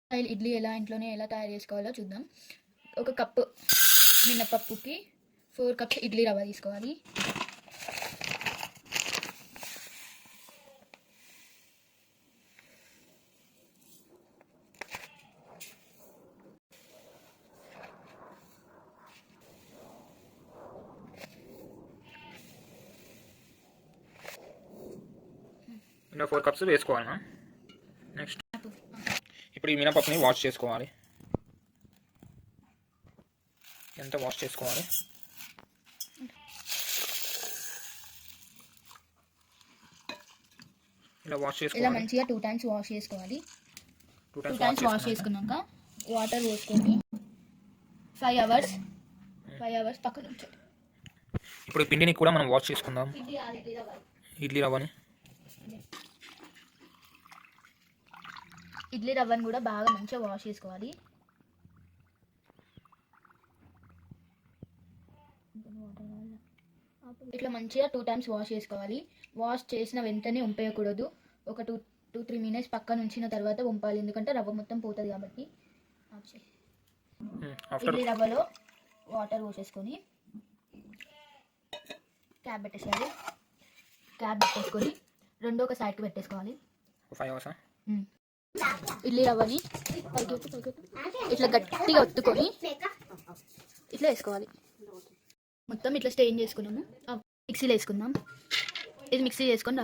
Style idli ఇంట్లోనే ఎలా తయారు చేసుకోవాలో చూద్దాం. ఒక కప్పు మినపప్పుకి 4 కప్స్ ఇడ్లీ రవ్వ తీసుకోవాలి. ఇలా 4 కప్స్ వేసుకోవాలన్నా. నెక్స్ట్ ఇప్పుడు ఈ మినపప్పుని వాష్ చేసుకోవాలి. ఎంత వాష్ చేసుకోవాలి? ఇలా వాష్ చేసుకోవాలి. ఇలా మంచిగా 2 టైమ్స్ వాష్ చేసుకోవాలి. 2 టైమ్స్ వాష్ చేసుకున్నాక వాటర్ పోసుకొని 5 అవర్స్ పక్కన ఉంచాలి. ఇప్పుడు ఈ పిండిని కూడా మనం వాష్ చేసుకుందాం. ఇడ్లీ రవ్వని కూడా బాగా మంచిగా వాష్ చేసుకోవాలి. ఇట్లా మంచిగా 2 టైమ్స్ వాష్ చేసుకోవాలి. వాష్ చేసిన వెంటనే ఉంపేయకూడదు. ఒక 2-3 మినిట్స్ పక్కన ఉంచిన తర్వాత ఉంపాలి, ఎందుకంటే రవ్వ మొత్తం పోతుంది కాబట్టి. ఇడ్లీ రవ్వలో వాటర్ పోసేసుకొని క్యాప్ పెట్టేసేయాలి. క్యాప్ పెట్టేసుకొని రెండో ఒక సైడ్కి పెట్టేసుకోవాలి. 5 అవర్స్ ఇడ్లీ రవ్వని ఇట్లా గట్టిగా ఒత్తుకొని ఇట్లా వేసుకోవాలి. మొత్తం ఇట్లా స్టెయిన్ చేసుకున్నాము. మిక్సీలో వేసుకుందాం. ఇది మిక్సీ చేసుకొని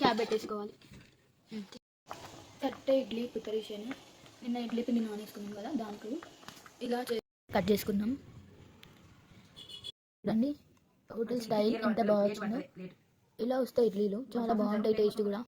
క్యాప్ పెట్టేసుకోవాలి. Correct idli preparation. నిన్న ఇడ్లీ పిండి నానేసుకున్నాం కదా, దానికి ఇలా కట్ చేసుకుందాం. చూడండి హోటల్ స్టైల్ ఎంత బాగా వచ్చిందో. ఇలా వస్తాయి ఇడ్లీలు, చాలా బాగుంటాయి, టేస్ట్ కూడా.